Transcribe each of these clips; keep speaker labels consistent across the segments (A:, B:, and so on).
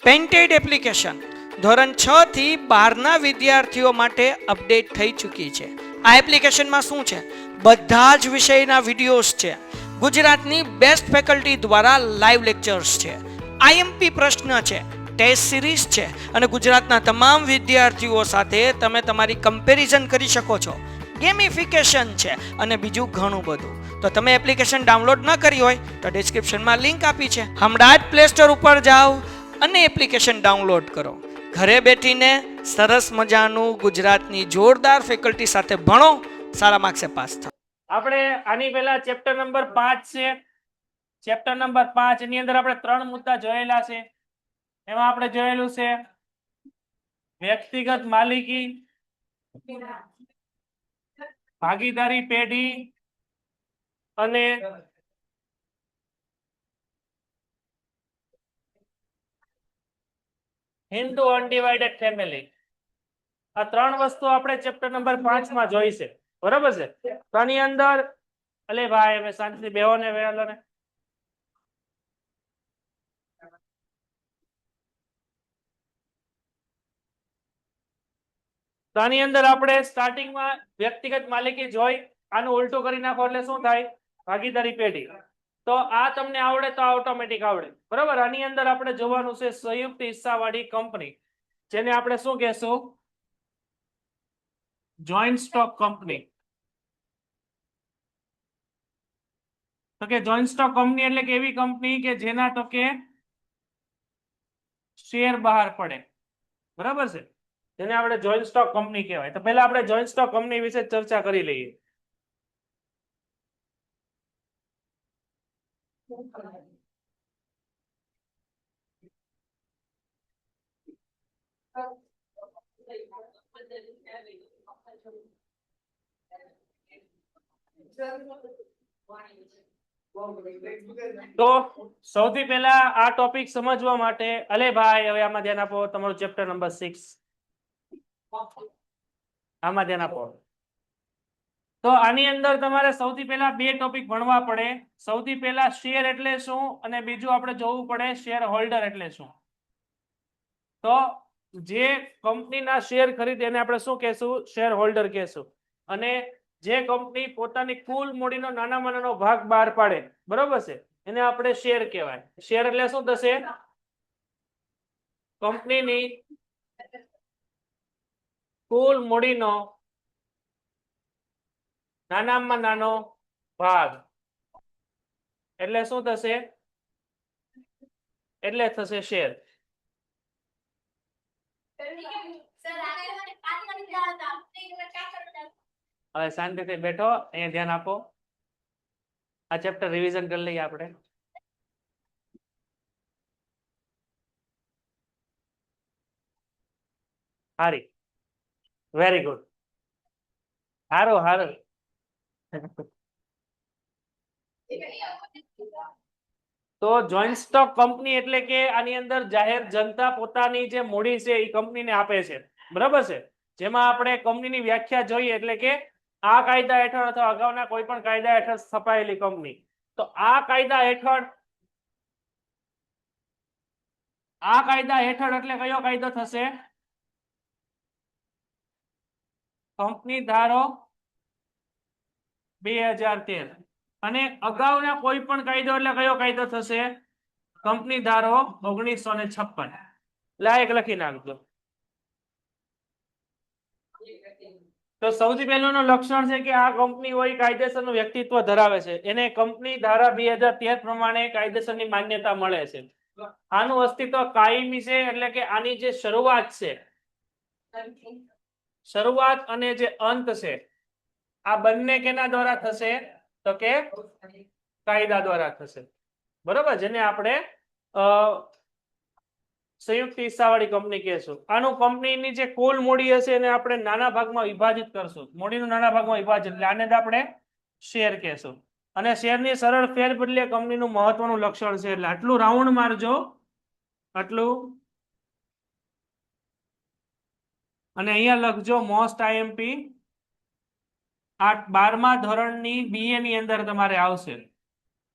A: Painted application ધોરણ 6 થી 12ના વિદ્યાર્થીઓ માટે અપડેટ થઈ ચૂકી છે. આ એપ્લિકેશનમાં શું છે? બધા જ વિષયના વિડીયોઝ છે. ગુજરાતની બેસ્ટ ફેકલ્ટી દ્વારા લાઈવ લેક્ચર્સ છે. આઈએમપી પ્રશ્ન છે, ટેસ્ટ સિરીઝ છે અને ગુજરાતના તમામ વિદ્યાર્થીઓ સાથે તમે તમારી કમ્પેરિઝન કરી શકો છો. ગેમિફિકેશન છે અને બીજું ઘણું બધું. તો તમે એપ્લિકેશન ડાઉનલોડ ન કરી હોય તો ડિસ્ક્રિપ્શનમાં લિંક આપી છે. હમણાં જ પ્લે સ્ટોર ઉપર જાઓ અને એપ્લિકેશન ડાઉનલોડ કરો. ઘરે બેઠીને સરસ મજાનું ગુજરાતની જોરદાર ફેકલ્ટી સાથે ભણો, સારા માર્ક્સે પાસ થાઓ.
B: આપણે આની પહેલા ચેપ્ટર નંબર 5 છે. ચેપ્ટર નંબર 5 ની અંદર આપણે 3 મુદ્દા જોયેલા છે. એમાં આપણે જોયેલું છે વ્યક્તિગત માલિકી, ભાગીદારી પેઢી અને હિન્દુ અનડિવાઇડેડ ફેમિલી. આ 3 વસ્તુ આપણે ચેપ્ટર નંબર 5 માં જોઈ છે. બરાબર છે? તો આની અંદર અલે ભાઈ હવે શાંતિથી બેહો ને વેલો ને. તો આની અંદર આપણે સ્ટાર્ટિંગમાં વ્યક્તિગત માલિકી જોઈ, આનું ઉલટું કરી નાખો એટલે શું થાય? ભાગીદારી પેઢી. તો આ તમને આવડે તો ઓટોમેટિક આવડે. બરાબર? આની અંદર આપણે જોવાનું છે સંયુક્ત હિસ્સાવાળી કંપની, જેને આપણે શું કહેશું? Joint stock company. તો કે જોઈન્ટ સ્ટોક કંપની એટલે કે એવી કંપની કે જેના ટકે શેર બહાર પડે. બરાબર છે? જેને આપણે જોઈન્ટ સ્ટોક કંપની કહેવાય. તો પહેલા આપણે જોઈન્ટ સ્ટોક કંપની વિશે ચર્ચા કરી લઈએ. તો સૌથી પહેલા આ ટોપિક સમજવા માટે અલે ભાઈ હવે આમાં ધ્યાન આપો. તમારું ચેપ્ટર નંબર 6 આમાં ધ્યાન આપો. તો આની અંદર તમારે સૌથી પહેલા 2 ટોપિક ભણવા પડે. સૌથી પહેલા શેર એટલે શું અને બીજું આપણે જોવું પડે શેર હોલ્ડર એટલે શું. તો જે કંપનીના શેર ખરીદે એને આપણે શું કહેશું? શેર હોલ્ડર કહેશું. અને જે કંપની પોતાની કુલ મૂડીનો નાનામાં નાનો ભાગ બહાર પાડે, બરોબર છે, એને આપણે શેર કહેવાય. શેર એટલે શું થશે? કંપનીની કુલ મૂડીનો નાનામાં નાનો ભાગ એટલે શું થશે? એટલે થશે શેર. હવે શાંતિથી બેઠો, અહીંયા ધ્યાન આપો. આ ચેપ્ટર રિવિઝન કરી લઈએ આપણે. હારી, વેરી ગુડ, હારું હારું. તો જોઈન્ટ સ્ટોક કંપની એટલે કે આની અંદર જાહેર જનતા પોતાની જે મૂડી છે એ કંપનીને આપે છે. બરાબર છે? જેમાં આપણે કંપનીની વ્યાખ્યા જોઈએ એટલે કે આ કાયદા હેઠળ અથવા અગાઉના કોઈ પણ કાયદા હેઠળ સ્થપાયેલી કંપની. તો આ કાયદા હેઠળ એટલે કયો કાયદો થશે? કંપની ધારો 2013. અને અગાઉના કોઈ પણ કાયદો એટલે કયો કાયદો થશે? કંપની ધારો 1956. લાયક લખી નાખજો. તો સૌથી પહેલું લક્ષણ છે કે આ કંપની હોય કાયદેસરનું વ્યક્તિત્વ ધરાવે છે. એને કંપની ધારા 2013 પ્રમાણે કાયદેસરની માન્યતા મળે છે. આનું અસ્તિત્વ કાયમી છે એટલે કે આની જે શરૂઆત છે, શરૂઆત અને જે અંત છે, આ બંને કેના દ્વારા થશે? તો કે કાયદા દ્વારા થશે. બરોબર? જેને આપણે સંયુક્ત હિસ્સાવાળી કંપની કહેશું. આનું કંપનીની જે કુલ મૂડી હશે એને આપણે નાના ભાગમાં વિભાજિત કરશું. મૂડીનું નાના ભાગમાં વિભાજિત એટલે આને આપણે શેર કહેશું. અને શેરની સરળ ફેરબદલી કંપનીનું મહત્વનું લક્ષણ છે. એટલે આટલું રાઉન્ડ મારજો, આટલું. અને અહીંયા લખજો મોસ્ટ આઈએમપી. આ 12મા ધોરણની બીએ ની અંદર તમારે આવશે.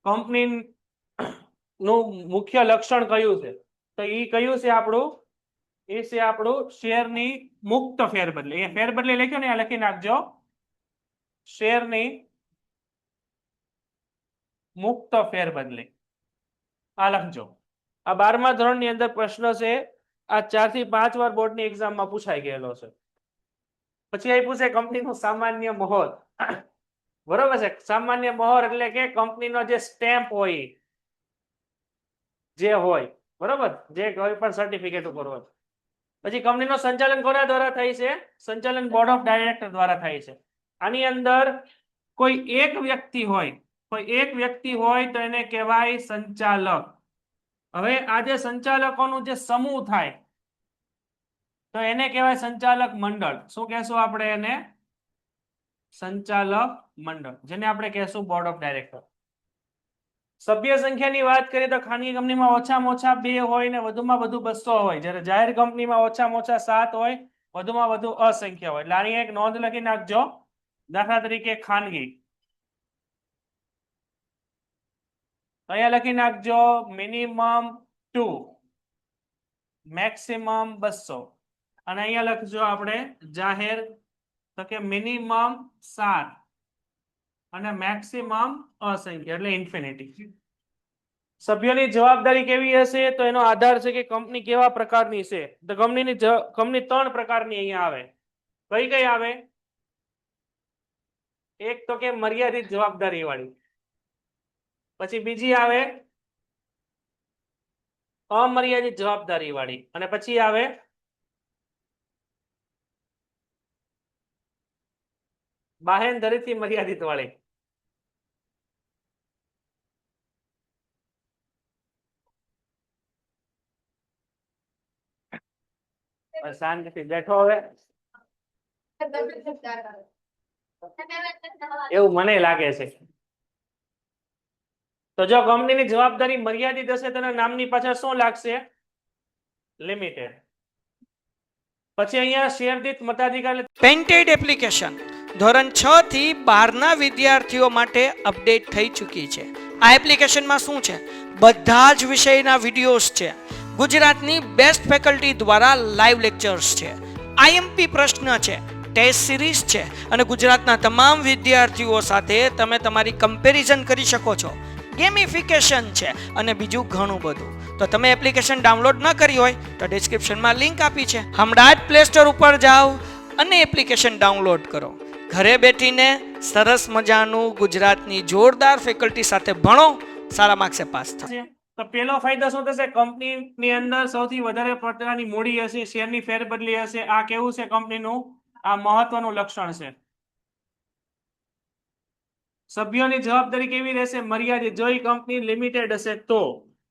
B: કંપની નું મુખ્ય લક્ષણ કયું છે? તો ઈ કયું છે આપણું? એ છે આપણું શેરની મુક્ત ફેરબદલી. એ ફેરબદલી લખ્યો ને આ લખી નાખજો, શેરની મુક્ત ફેરબદલી આ લખજો. આ 12મા ધોરણની અંદર પ્રશ્ન છે, આ 4 થી 5 વાર બોર્ડની એક્ઝામમાં પૂછાઈ ગયેલો છે. પછી આપ્યું છે કંપનીનું સામાન્ય મહોર. બરોબર છે, સામાન્ય મહોર એટલે કે કંપનીનો જે સ્ટેમ્પ હોય, જે હોય, બરોબર, જે કોઈ પણ સર્ટિફિકેટ ઉપર હોય. પછી કંપનીનું સંચાલન કોના દ્વારા થાય છે? સંચાલન બોર્ડ ઓફ ડાયરેક્ટર દ્વારા થાય છે. આની અંદર કોઈ એક વ્યક્તિ હોય, કોઈ એક વ્યક્તિ હોય તો એને કહેવાય સંચાલક. હવે આ જે સંચાલકોનું જે સમૂહ થાય તો એને કહેવાય સંચાલક મંડળ. શું કહેશું આપણે એને? સંચાલક મંડળ, જેને આપણે કહેશું બોર્ડ ઓફ ડાયરેક્ટર. સભ્ય સંખ્યાની વાત કરીએ તો ખાનગી કંપનીમાં ઓછામાં ઓછા 2 હોય ને વધુમાં વધુ 200 હોય, જ્યારે જાહેર કંપનીમાં ઓછામાં ઓછા 7 હોય, વધુમાં વધુ અસંખ્ય હોય. એટલે આની એક નોંધ લખી નાખજો. દાખલા તરીકે ખાનગી, અહીંયા લખી નાખજો મિનિમમ 2, મેક્સિમમ 200. અને અહીંયા લખજો આપણે જાહેર, તો કે મિનિમમ 7 અને મેક્સિમમ અસંખ્ય એટલે ઇન્ફિનિટી. સભ્યોની જવાબદારી કેવી હશે? તો એનો આધાર છે કે કંપની કેવા પ્રકારની છે. તો કંપની 3 પ્રકારની અહીંયા આવે. કઈ કઈ આવે? એક તો કે મર્યાદિત જવાબદારી વાળી, પછી બીજી આવે અમર્યાદિત જવાબદારી વાળી, અને પછી આવે બાહેંધરીથી મર્યાદિત વાળી. શાંતિથી બેઠો હવે, એવું મને લાગે છે. તો જો કંપનીની જવાબદારી મર્યાદિત હશે તો એના નામની પાછળ શું લાગશે? લિમિટેડ. પછી અહીંયા શેર દીઠ મતાધિકાર.
A: પેન્ટેડ એપ્લિકેશન ધોરણ 6 થી 12ના વિદ્યાર્થીઓ માટે અપડેટ થઈ ચૂકી છે. આ એપ્લિકેશનમાં શું છે? બધા જ વિષયના વિડીયોઝ છે. ગુજરાતની બેસ્ટ ફેકલ્ટી દ્વારા લાઈવ લેક્ચર્સ છે, આઈએમપી પ્રશ્ન છે, ટેસ્ટ સિરીઝ છે, અને ગુજરાતના તમામ વિદ્યાર્થીઓ સાથે તમે તમારી કમ્પેરિઝન કરી શકો છો. ગેમિફિકેશન છે અને બીજું ઘણું બધું. તો તમે એપ્લિકેશન ડાઉનલોડ ન કરી હોય તો ડિસ્ક્રિપ્શનમાં લિંક આપી છે, હમણાં જ પ્લે સ્ટોર ઉપર જાઓ અને એપ્લિકેશન ડાઉનલોડ કરો. ઘરે બેઠીને સરસ મજાનું ગુજરાતની જોરદાર ફેકલ્ટી સાથે ભણો, સારા માર્ક્સે પાસ થાઓ.
B: તો પહેલો ફાયદો શું થશે? કંપનીની અંદર સૌથી વધારે પ્રકારની મૂડી હશે, શેરની ફેરબદલી હશે. આ કેવું છે કંપનીનું? આ મહત્વનું લક્ષણ છે. સભ્યોની જવાબદારી કેવી રહેશે? મર્યાદિત. જો કંપની લિમિટેડ હશે તો.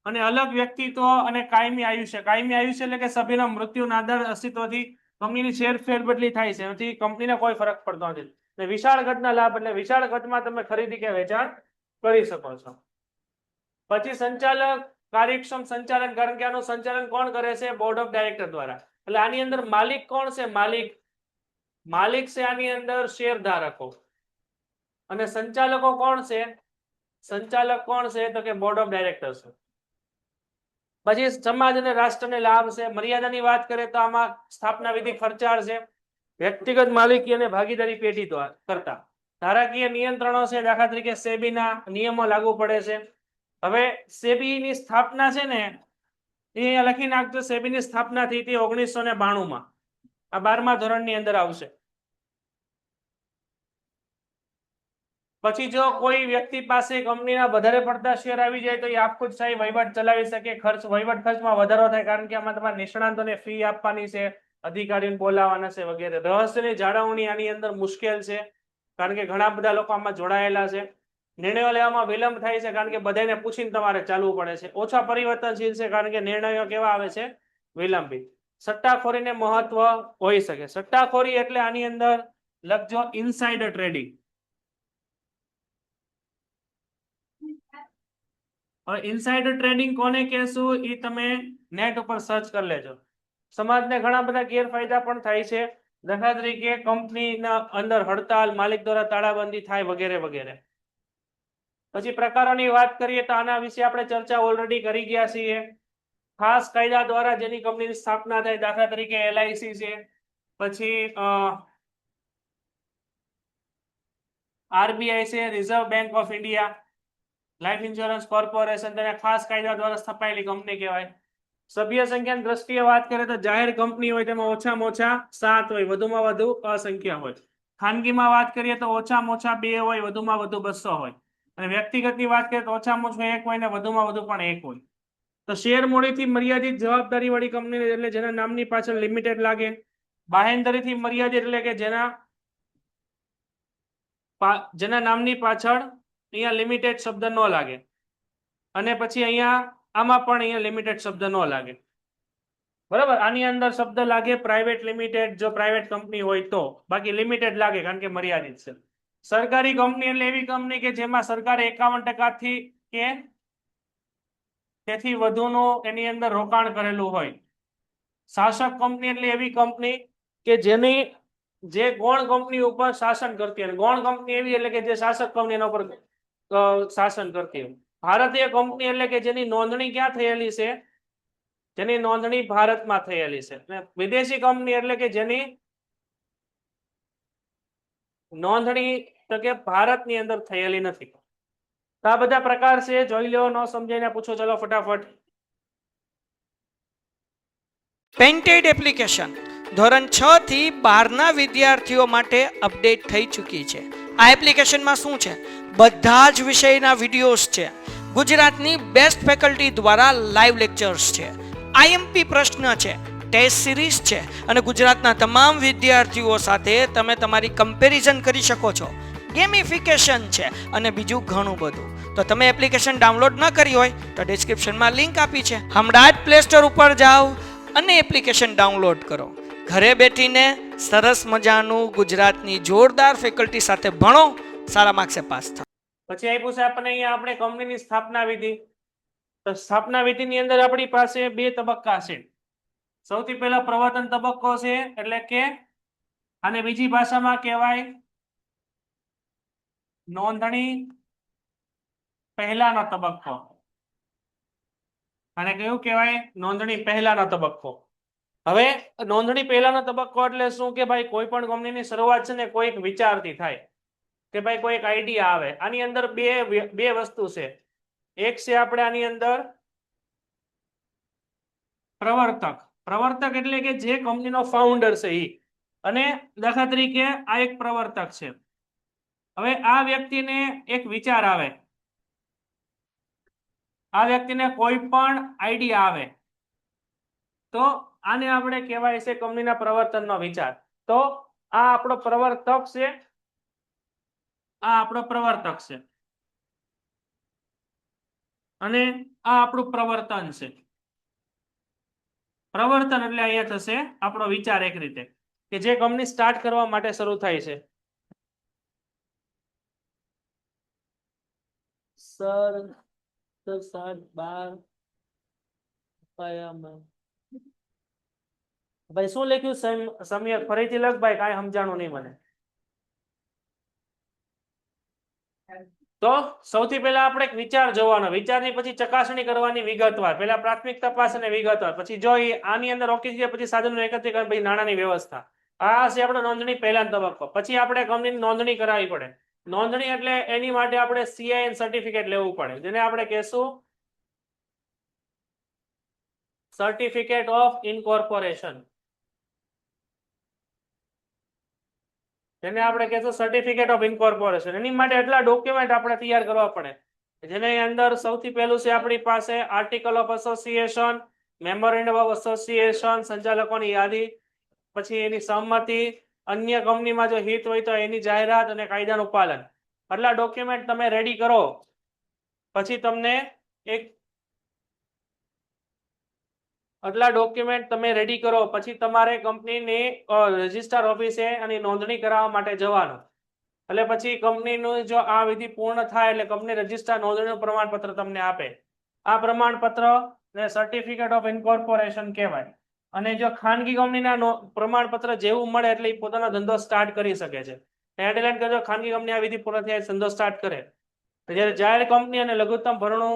B: અને અલગ વ્યક્તિત્વ અને કાયમી આયુષ્ય. કાયમી આયુષ્ય એટલે કે સભ્યના મૃત્યુના આધાર અસ્તિત્વથી કંપનીની શેર ફેરબદલી થાય છે, એનાથી કંપનીને કોઈ ફરક પડતો નથી. અને વિશાળ કદના લાભ એટલે વિશાળ કદમાં તમે ખરીદી કે વેચાણ કરી શકો છો. પછી સંચાલક, કાર્યક્ષમ સંચાલન, કારણ કે આનું સંચાલન કોણ કરે છે? બોર્ડ ઓફ ડાયરેક્ટર દ્વારા. એટલે આની અંદર માલિક કોણ છે? માલિક છે આની અંદર શેરધારકો. અને સંચાલકો કોણ છે? સંચાલક કોણ છે? તો કે બોર્ડ ઓફ ડાયરેક્ટર છે. પછી સમાજ અને રાષ્ટ્રને લાભ છે. મર્યાદાની વાત કરીએ તો આમાં સ્થાપના વિધિ ખર્ચાળ છે, વ્યક્તિગત માલિકી અને ભાગીદારી પેઢી કરતા ધારાકીય નિયંત્રણો છે. દાખલા તરીકે સેબીના નિયમો લાગુ પડે છે. હવે સેબીની સ્થાપના છે ને, એ લખી નાખજો. સેબીની સ્થાપના થઈ હતી 1992માં. આ 12મા ધોરણની અંદર આવશે. પછી જો કોઈ વ્યક્તિ પાસે કંપનીના વધારે પડતા શેર આવી જાય તો એ આપખુદશાહી વહીવટ ચલાવી શકે. વહીવટ ખર્ચમાં વધારો થાય, કારણ કે આમાં તમારે નિષ્ણાંતોને ફી આપવાની છે, અધિકારીઓને બોલાવવાના છે વગેરે. રહસ્યની જાળવણી આની અંદર મુશ્કેલ છે, કારણ કે ઘણા બધા લોકો આમાં જોડાયેલા છે. નિર્ણયો લેવામાં વિલંબ થાય છે, કારણ કે બધાને પૂછીને તમારે ચાલવું પડે છે. ઓછા પરિવર્તનશીલ છે, કારણ કે નિર્ણયો કેવા આવે છે? વિલંબિત. સટ્ટાખોરીને મહત્વ હોઈ શકે. સટ્ટાખોરી એટલે આની અંદર લખજો ઇનસાઇડર ટ્રેડિંગ. હવે ઇનસાઇડર ટ્રેડિંગ કોને કહેશું? એ તમે નેટ ઉપર સર્ચ કરી લેજો. સમાજને ઘણા બધા ગેરફાયદા પણ થાય છે. દાખલા તરીકે કંપનીના અંદર હડતાલ, માલિક દ્વારા તાળાબંધી થાય વગેરે વગેરે. પછી પ્રકારોની વાત કરીએ તો આના વિશે આપણે ચર્ચા ઓલરેડી કરી ગયા છીએ. ખાસ કાયદા દ્વારા જેની કંપનીની સ્થાપના થાય, દાખલા તરીકે LIC છે, પછી RBI છે, reserve bank of India, life insurance corporation, તેને ખાસ કાયદા દ્વારા સ્થપાયેલી કંપની કહેવાય. સભ્ય સંખ્યાની દ્રષ્ટિએ વાત કરીએ તો જાહેર કંપની હોય તેમાં ઓછામાં ઓછા 7 હોય, વધુમાં વધુ અસંખ્ય હોય. ખાનગીમાં વાત કરીએ તો ઓછામાં ઓછા 2 હોય, વધુમાં વધુ 200 હોય. અને વ્યક્તિગતની વાત કરીએ તો ઓછામાં ઓછું 1 હોય ને વધુમાં વધુ પણ 1 હોય. તો શેર મૂડીથી મર્યાદિત જવાબદારી વાળી કંપની એટલે જેના નામની પાછળ લિમિટેડ લાગે. બાહેંધરીથી મર્યાદિત એટલે કે જેના નામની પાછળ અહીંયા લિમિટેડ શબ્દ ન લાગે. અને પછી અહીંયા આમાં પણ અહીંયા લિમિટેડ શબ્દ ન લાગે. બરાબર, આની અંદર શબ્દ લાગે પ્રાઇવેટ લિમિટેડ જો પ્રાઇવેટ કંપની હોય તો, બાકી લિમિટેડ લાગે કારણ કે મર્યાદિત છે. સરકારી કંપની એટલે એવી કંપની કે જેમાં સરકારે 51% થી કે તેથી વધુનું એની અંદર રોકાણ કરેલું હોય. શાસક કંપની એટલે એવી કંપની કે જે ગૌણ કંપની ઉપર શાસન કરતી હોય. ગૌણ કંપની એવી એટલે કે જે શાસક કંપની એના ઉપર શાસન કરતી હોય. ભારતીય કંપની એટલે કે જેની નોંધણી ક્યાં થયેલી છે? જેની નોંધણી ભારતમાં થયેલી છે. અને વિદેશી કંપની એટલે કે જેની નોંધણી તો કે ભારતની અંદર થયેલી નથી. તો આ બધા પ્રકાર છે, જોઈ લો, ન સમજાઈને પૂછો, ચલો ફટાફટ.
A: પેન્ટેડ એપ્લિકેશન ધોરણ 6 થી 12ના વિદ્યાર્થીઓ માટે અપડેટ થઈ ચૂકી છે. આ એપ્લિકેશનમાં શું છે? બધા જ વિષયના વિડીયોઝ છે. ગુજરાતની બેસ્ટ ફેકલ્ટી દ્વારા લાઈવ લેક્ચર્સ છે. IMP પ્રશ્ન છે, ટેસ્ટ સિરીઝ છે અને ગુજરાતના તમામ વિદ્યાર્થીઓ સાથે તમે તમારી કમ્પેરિઝન કરી શકો છો. ગેમિફિકેશન છે અને બીજું ઘણું બધું. તો તમે એપ્લિકેશન ડાઉનલોડ ન કરી હોય તો ડિસ્ક્રિપ્શનમાં લિંક આપી છે. હમણાં જ પ્લે સ્ટોર ઉપર જાઓ અને એપ્લિકેશન ડાઉનલોડ કરો. ઘરે બેઠીને સરસ મજાનું ગુજરાતની જોરદાર ફેકલ્ટી સાથે ભણો, સારા માર્ક્સે પાસ થાઓ.
B: પછી આપ્યું છે આપણને અહીંયા આપણે કંપનીની સ્થાપના વિધિ. તો સ્થાપના વિધિની અંદર આપણી પાસે 2 તબક્કા છે. સૌથી પહેલા પ્રવર્તન તબક્કો છે, એટલે કે આને બીજી ભાષામાં કહેવાય નોંધણી પહેલાનો તબક્કો. અને કેવું કહેવાય? નોંધણી પહેલાનો તબક્કો. હવે નોંધણી પહેલાનો તબક્કો એટલે શું કે ભાઈ કોઈ પણ કંપનીની શરૂઆત છે ને કોઈ એક વિચારથી થાય કે ભાઈ કોઈ એક આઈડિયા આવે. આની અંદર બે વસ્તુ છે. એક છે આપણે આની અંદર પ્રવર્તક. પ્રવર્તક એટલે કે જે કંપનીનો ફાઉન્ડર છે ઈ. અને દાખલા તરીકે આ એક પ્રવર્તક છે. હવે આ વ્યક્તિને એક વિચાર આવે, આ વ્યક્તિને કોઈ પણ આઈડિયા આવે તો આને આપણે કહેવાય છે કંપનીના પ્રવર્તનનો વિચાર. તો આ આપણો પ્રવર્તક છે, આ આપણો પ્રવર્તક છે અને આ આપણું પ્રવર્તન છે. પ્રવર્તન એટલે અહીંયા થશે આપણો વિચાર, એક રીતે કે જે કંપની સ્ટાર્ટ કરવા માટે શરૂ થાય છે. ભાઈ શું લખ્યું? સમીર ફરીથી લખ ભાઈ, કાંઈ સમજાણું નહીં મને. તો સૌથી પહેલા આપણે એક વિચાર જોવાનો, વિચારની પછી ચકાસણી કરવાની વિગતવાર. પહેલા પ્રાથમિક તપાસ અને વિગતવાર, પછી જો આની અંદર ઓકે છે પછી સાધનનું એકત્રીકરણ, પછી નાણાંની વ્યવસ્થા. આ છે આપણો નોંધણી પહેલાનો તબક્કો. પછી આપણે કંપનીની નોંધણી કરાવવી પડે. નોંધણી એટલે એની માટે આપણે CIN સર્ટિફિકેટ લેવું પડે, જેને આપણે કહેશું સર્ટિફિકેટ ઓફ ઇનકોર્પોરેશન. જેને આપણે કહેશું સર્ટિફિકેટ ઓફ ઇનકોર્પોરેશન. એની માટે એટલા ડોક્યુમેન્ટ આપણે તૈયાર કરવા પડે, જેની અંદર સૌથી પહેલું છે આપણી પાસે article of association, memorandum of association, સંચાલકોની યાદી, પછી એની સહમતિ, અન્ય કંપનીમાં જો હિત હોય તો એની જાહેરાત અને કાયદાનું પાલન. આટલા ડોક્યુમેન્ટ તમે રેડી કરો પછી તમને તમારે કંપનીની રજિસ્ટર ઓફિસે અને નોંધણી કરાવવા માટે જવાનું. એટલે પછી કંપનીનું જો આ વિધિ પૂર્ણ થાય એટલે કંપની રજિસ્ટર નોંધણીનું પ્રમાણપત્ર તમને આપે. આ પ્રમાણપત્ર ને સર્ટિફિકેટ ઓફ ઇનકોર્પોરેશન કહેવાય. અને જો ખાનગી કંપનીના પ્રમાણપત્ર જેવું મળે એટલે એ પોતાનો ધંધો સ્ટાર્ટ કરી શકે છે. હેડલાઇન કરજો, ખાનગી કંપની આ વિધિ પૂર્ણ થાય ધંધો સ્ટાર્ટ કરે. જ્યારે જાહેર કંપની અને લઘુત્તમ ભરણું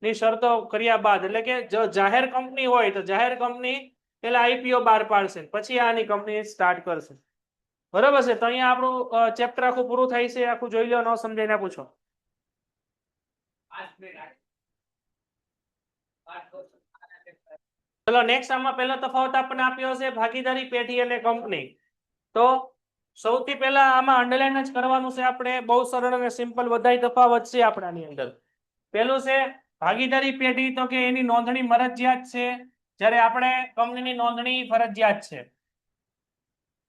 B: ની શરતો કર્યા બાદ એટલે કે જો જાહેર કંપની હોય તો જાહેર કંપની પેલા આઈપીઓ બહાર પાડશે પછી આની કંપની સ્ટાર્ટ કરશે બરાબર છે તો અહીંયા આપણું ચેપ્ટર આખું પૂરું થાય છે આખું જોઈ લો ન સમજાઈને પૂછો ચલો નેક્સ્ટ આમાં પહેલો તફાવત આપણને આપ્યો છે ભાગીદારી પેઢી અને કંપની તો સૌથી પહેલા આમાં અંડરલાઈન જ કરવાનું છે આપણે બહુ સરળ અને સિમ્પલ બધાય તફાવત છે આપણાની અંદર પહેલું છે ભાગીદારી પેઢી તો કે એની નોંધણી મરજિયાત છે જ્યારે આપણે કંપનીની નોંધણી ફરજિયાત છે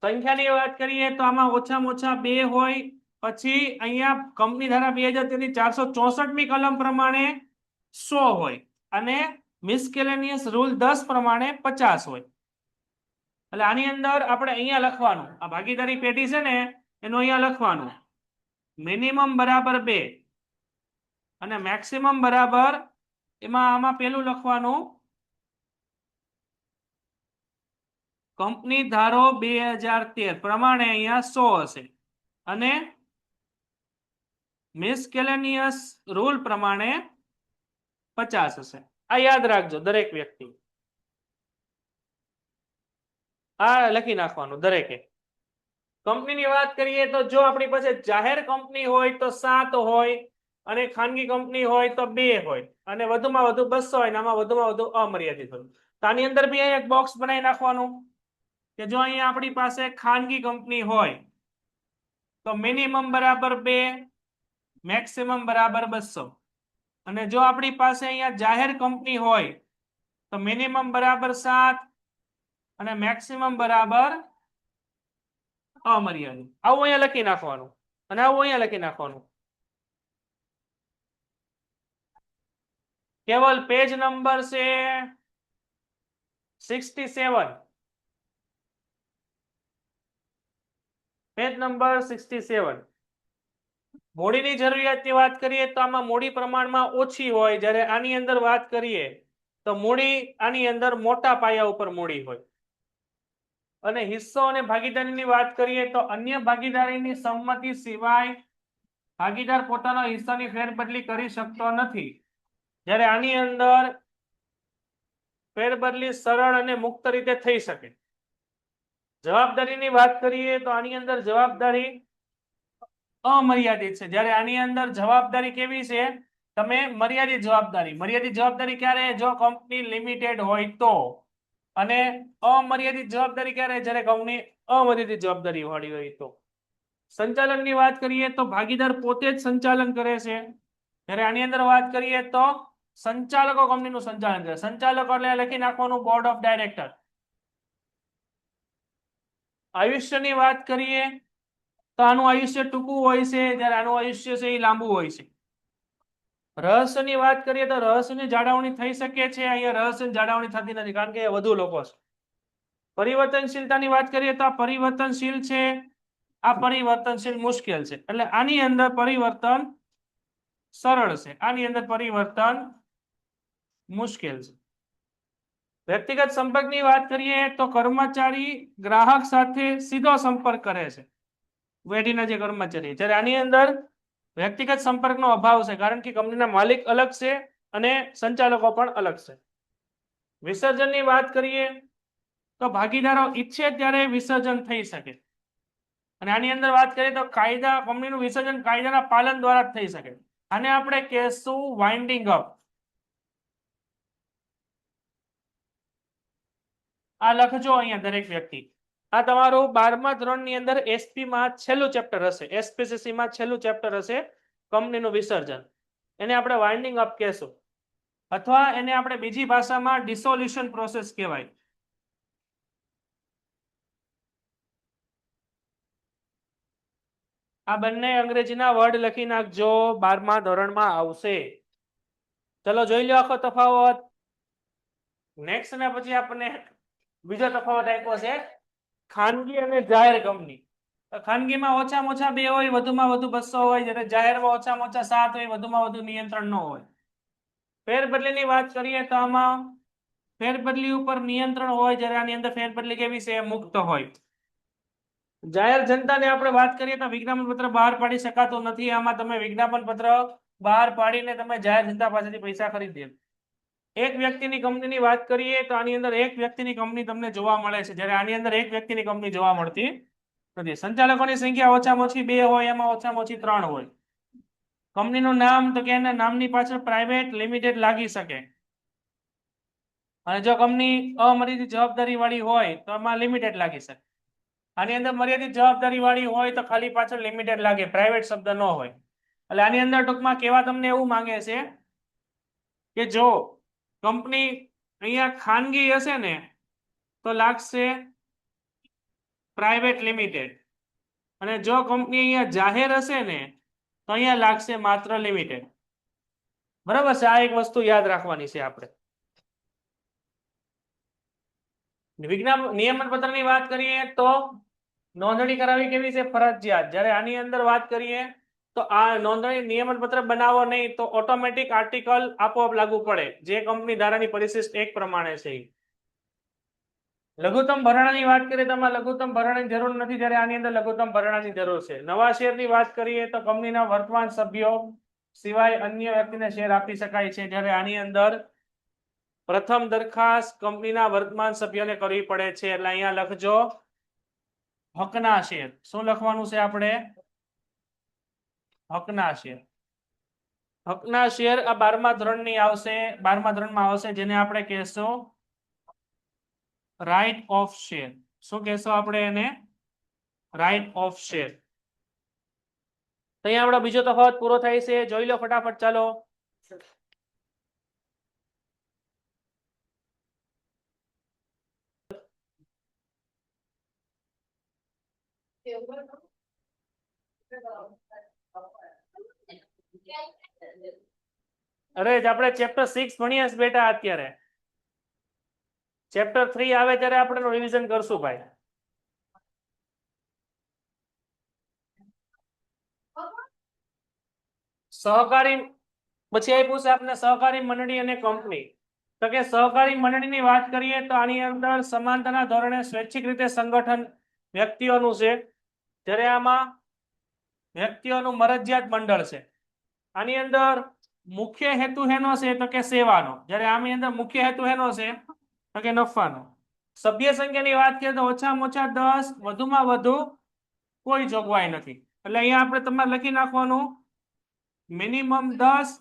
B: સંખ્યાની વાત કરીએ તો આમાં ઓછામાં ઓછા 2 હોય પછી અહીંયા કંપની ધારા 2003 464મી કલમ પ્રમાણે 100 હોય અને મિસકેલેનિયસ રૂલ 10 પ્રમાણે 50 હોય એટલે આની અંદર આપણે અહીંયા લખવાનું આ ભાગીદારી પેઢી છે ને એનું અહીંયા લખવાનું મિનિમમ બરાબર 2 અને મેક્સિમમ બરાબર એમાં આમાં પેલું લખવાનું કંપની ધારો 2013 પ્રમાણે અહીંયા 100 હશે અને મિસકેલેનિયસ રૂલ પ્રમાણે 50 હશે આ યાદ રાખજો દરેક વ્યક્તિ આ લખી નાખવાનું દરેકે કંપનીની વાત કરીએ તો જો આપણી પાસે જાહેર કંપની હોય તો 7 હોય અને ખાનગી કંપની હોય તો 2 હોય અને વધુમાં વધુ 200 હોય અને આમાં વધુમાં વધુ અમર્યાદિત હોય તો આની અંદર બી એક બોક્સ બનાવી નાખવાનું કે જો અહીંયા આપણી પાસે ખાનગી કંપની હોય તો મિનિમમ બરાબર 2 મેક્સિમમ બરાબર 200 અને જો આપણી પાસે અહીંયા જાહેર કંપની હોય તો મિનિમમ બરાબર 7 અને મેક્સિમમ બરાબર અમર્યાદિત આવું અહીંયા લખી નાખવાનું અને આવું અહીંયા લખી નાખવાનું केवल पेज नंबर से 67 पेज नंबर 67 મૂડીની જરૂરિયાતની વાત કરીએ તો આમાં મૂડી પ્રમાણમાં ઓછી હોય જ્યારે આની અંદર વાત કરીએ તો મૂડી આની અંદર મોટા પાયા ઉપર મૂડી હોય અને હિસ્સો અને ભાગીદારીની વાત કરીએ તો અન્ય ભાગીદારીની સંમતિ સિવાય ભાગીદાર પોતાનો હિસ્સાની ફેરબદલી કરી શકતો નથી જ્યારે આની અંદર ફેરબદલી સરળ અને મુક્ત રીતે થઈ શકે જવાબદારીની વાત કરીએ તો આની અંદર જવાબદારી અમર્યાદિત છે જ્યારે આની અંદર જવાબદારી કેવી છે તમે મર્યાદિત જવાબદારી ક્યારે જો કંપની લિમિટેડ હોય તો અને અમર્યાદિત જવાબદારી ક્યારે જ્યારે કંપની અમર્યાદિત જવાબદારી વાળી હોય તો સંચાલનની વાત કરીએ તો ભાગીદાર પોતે જ સંચાલન કરે છે જ્યારે આની અંદર વાત કરીએ તો સંચાલકો કંપનીનું સંચાલન કરે સંચાલકો એટલે લખી નાખવાનું બોર્ડ ઓફ ડાયરેક્ટર આયુષ્યની વાત કરીએ તો આનું આયુષ્ય ટૂંકું હોય છે જ્યારે આનું આયુષ્ય છે એ લાંબુ હોય છે રહસ્યની વાત કરીએ તો રહસ્યની જાળવણી થઈ શકે છે અહીંયા રહસ્યની જાળવણી થતી નથી કારણ કે વધુ લોકો છે પરિવર્તનશીલતાની વાત કરીએ તો આ પરિવર્તનશીલ છે આ પરિવર્તનશીલ મુશ્કેલ છે એટલે આની અંદર પરિવર્તન સરળ છે આની અંદર પરિવર્તન મુશ્કેલ છે વ્યક્તિગત સંપર્કની વાત કરીએ તો કર્મચારી ગ્રાહક સાથે સીધો સંપર્ક કરે છે વેઢીના જે કર્મચારી જ્યારે આની અંદર વ્યક્તિગત સંપર્કનો અભાવ છે કારણ કે કંપનીના માલિક અલગ છે અને સંચાલકો પણ અલગ છે વિસર્જનની વાત કરીએ તો ભાગીદારો ઈચ્છે ત્યારે વિસર્જન થઈ શકે અને આની અંદર વાત કરીએ તો કાયદા કંપનીનું વિસર્જન કાયદાના પાલન દ્વારા જ થઈ શકે આને આપણે કહેશું વાઇન્ડિંગ અપ આ લખજો અહીંયા દરેક વ્યક્તિ આ તમારું 12મા ધોરણની અંદર એસપી માં છેલ્લું ચેપ્ટર હશે એસપીસીસી માં છેલ્લું ચેપ્ટર હશે કંપનીનું વિસર્જન એને આપણે વાઇન્ડિંગ અપ કહેશું અથવા એને આપણે બીજી ભાષામાં ડિસોલ્યુશન પ્રોસેસ કહેવાય આ બંને અંગ્રેજીના વર્ડ લખી નાખજો 12મા ધોરણમાં આવશે ચલો જોઈ લો આખો તફાવત નેક્સ્ટ ને પછી આપણને બીજો તફાવત આપ્યો છે ખાનગી અને જાહેર કંપની ખાનગીમાં ઓછામાં ઓછા 2 હોય વધુમાં વધુ 200 હોય જ્યારે જાહેરમાં ઓછામાં ઓછા 7 હોય વધુમાં વધુ નિયંત્રણ ન હોય ફેરબદલીની વાત કરીએ તો આમાં ફેરબદલી ઉપર નિયંત્રણ હોય જ્યારે આની અંદર ફેરબદલી કેવી છે મુક્ત હોય જાહેર જનતાને આપણે વાત કરીએ તો વિજ્ઞાપન પત્ર બહાર પાડી શકાતું નથી આમાં તમે વિજ્ઞાપન પત્ર બહાર પાડીને તમે જાહેર જનતા પાસેથી પૈસા ખરીદી લો. એક વ્યક્તિની કંપનીની વાત કરીએ તો આની અંદર એક વ્યક્તિની કંપની તમને જોવા મળે છે, જ્યારે આની અંદર એક વ્યક્તિની કંપની જોવા મળતી નથી. સંચાલકોની સંખ્યા ઓછામાં ઓછી 2 હોય, એમાં ઓછામાં ઓછી 3 હોય. કંપનીનું નામ તો કે એના નામની પાછળ પ્રાઇવેટ લિમિટેડ લાગી શકે, અને જો કંપની અમર્યાદિત જવાબદારી વાળી હોય તો એમાં લિમિટેડ લાગી શકે. આની અંદર મર્યાદિત જવાબદારી વાળી હોય તો ખાલી પાછળ લિમિટેડ લાગે, પ્રાઇવેટ શબ્દ ન હોય. એટલે આની અંદર ટૂંકમાં કહેવા તમને એવું માંગે છે કે જો કંપની અહીંયા ખાનગી હશે ને તો લાગશે પ્રાઇવેટ લિમિટેડ, અને જો કંપની અહીંયા જાહેર હશે ને તો અહીંયા લાગશે માત્ર લિમિટેડ. બરાબર છે? આ એક વસ્તુ યાદ રાખવાની છે આપણે. વિજ્ઞાન નિયમન પત્રની વાત કરીએ તો નોંધણી કરાવી કેવી છે? ફરજિયાત. જ્યારે આની અંદર વાત કરીએ તો આ નોંધણી નિયમન પત્ર બનાવો નહીં તો ઓટોમેટિક આર્ટિકલ આપોઆપ લાગુ પડે, જે કંપની ધારાની પરિશિષ્ટ 1 પ્રમાણે છે. લઘુત્તમ ભરણાની વાત કરીએ તો આમાં લઘુત્તમ ભરણાની જરૂર નથી, જ્યારે આની અંદર લઘુત્તમ ભરણાની જરૂર છે. નવા શેરની વાત કરીએ તો કંપનીના વર્તમાન સભ્યો સિવાય અન્ય વ્યક્તિને શેર આપી શકાય છે, જ્યારે આની અંદર પ્રથમ દરખાસ્ત કંપનીના વર્તમાન સભ્યોને કરવી પડે છે. એટલે અહીંયા લખજો હકના શેર. શું લખવાનું છે આપણે? હકના શેર. હકના શેર આ 12મા ધોરણની આવશે, 12મા ધોરણમાં આવશે, જેને આપણે કહેશું રાઇટ ઓફ શેર. શું કહેશું આપણે એને? Right of share. અહીંયા આપણો બીજો તફાવત પૂરો થાય છે. જોઈ લો ફટાફટ, ચાલો. અરે આપણે ચેપ્ટર 6 ભણીએ છીએ બેટા. અત્યારે ચેપ્ટર 3 આવે ત્યારે આપણે રિવિઝન કરશું ભાઈ. સહકારી પછી આપ્યું છે આપણે સહકારી મંડળી અને કંપની. તો કે સહકારી મંડળીની વાત કરીએ તો આની અંદર સમાનતાના ધોરણે સ્વૈચ્છિક રીતે સંગઠન વ્યક્તિઓનું છે, જ્યારે આમાં વ્યક્તિઓનું મરજિયાત મંડળ છે. આની અંદર મુખ્ય હેતુ હેનો છે તો કે સેવાનો, જ્યારે આની અંદર મુખ્ય હેતુ હેનો છે તો કે નફાનો. સભ્ય સંખ્યાની વાત કરીએ તો ઓછામાં ઓછા 10, વધુમાં વધુ કોઈ જોગવાઈ નથી. એટલે અહીંયા આપણે તમારે લખી નાખવાનું મિનિમમ 10,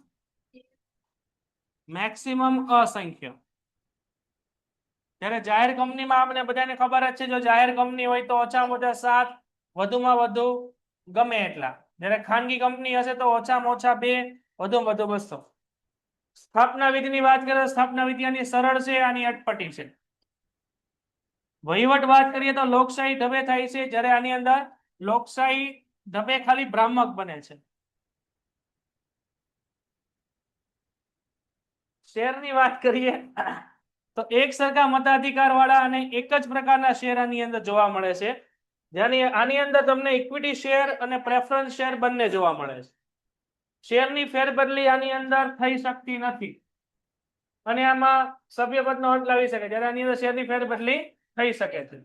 B: મેક્સિમમ અસંખ્ય. જ્યારે જાહેર કંપનીમાં આપણે બધાને ખબર જ છે, જો જાહેર કંપની હોય તો ઓછામાં ઓછા 7, વધુમાં વધુ ગમે એટલા. જ્યારે ખાનગી કંપની હશે તો ઓછામાં ઓછા 2, વધુમાં વધુ 200. સ્થાપના વિધિની વાત કરીએ તો સ્થાપના વિધિ આની સરળ છે, આની અટપટી છે. વહીવટ વાત કરીએ તો લોકશાહી ઢબે થાય છે, જ્યારે આની અંદર લોકશાહી ઢબે ખાલી ભ્રામક બને છે. શેરની વાત કરીએ તો એક સરખા મતાધિકાર વાળા અને એક જ પ્રકારના શેર આની અંદર જોવા મળે છે. આની અંદર તમને ઇક્વિટી શેર અને પ્રેફરન્સ શેર બંને જોવા મળે છે. શેરની ફેરબદલી આની અંદર થઈ શકતી નથી, અને આમાં સભ્યપદનો અંત લાવી શકે, જ્યારે આની અંદર શેરની ફેરબદલી થઈ શકે છે.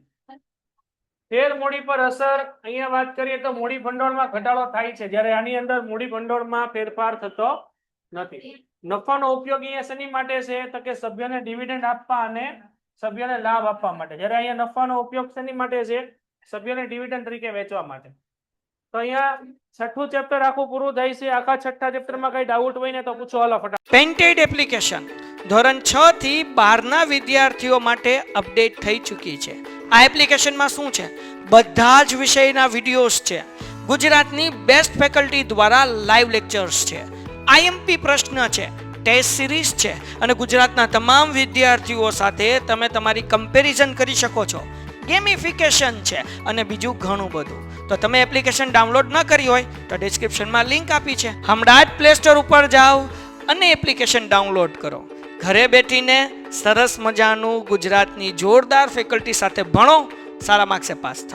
B: શેર મૂડી પર અસર અહીંયા વાત કરીએ તો મૂડી ભંડોળમાં ઘટાડો થાય છે, જ્યારે આની અંદર મૂડી ભંડોળમાં ફેરફાર થતો નથી. નફાનો ઉપયોગ અહીંયા શેની માટે છે તો કે સભ્યોને ડિવિડન્ડ આપવા અને સભ્યોને લાભ આપવા માટે, જ્યારે અહીંયા નફાનો ઉપયોગ શેની માટે છે? સભ્યોને ડિવિડન્ડ તરીકે વેચવા માટે. તો અહીંયા 6થું ચેપ્ટર આખું પૂરું થાય છે. આખા 6થા ચેપ્ટરમાં કઈ ડાઉટ હોય ને તો પૂછો. હાલો ફટાફટ.
A: પેન્ટેડ એપ્લિકેશન ધોરણ 6 થી 12ના વિદ્યાર્થીઓ માટે અપડેટ થઈ ચૂકી છે. આ એપ્લિકેશનમાં શું છે? બધા જ વિષયના વિડીયોઝ છે. ગુજરાતની બેસ્ટ ફેકલ્ટી દ્વારા લાઈવ લેક્ચર્સ છે, આઈએમપી પ્રશ્ન છે, ટેસ્ટ સિરીઝ છે, અને ગુજરાતના તમામ વિદ્યાર્થીઓ સાથે તમે તમારી કમ્પેરિઝન કરી શકો છો. ગેમિફિકેશન છે અને બીજું ઘણું બધું. તો તમે એપ્લિકેશન ડાઉનલોડ ન કરી હોય તો ડિસ્ક્રિપ્શનમાં લિંક આપી છે, હમણાં જ પ્લે સ્ટોર ઉપર જાઓ અને એપ્લિકેશન ડાઉનલોડ કરો. ઘરે બેઠીને સરસ મજાનું ગુજરાતની જોરદાર ફેકલ્ટી સાથે ભણો, સારા માર્ક્સે પાસ થાઓ.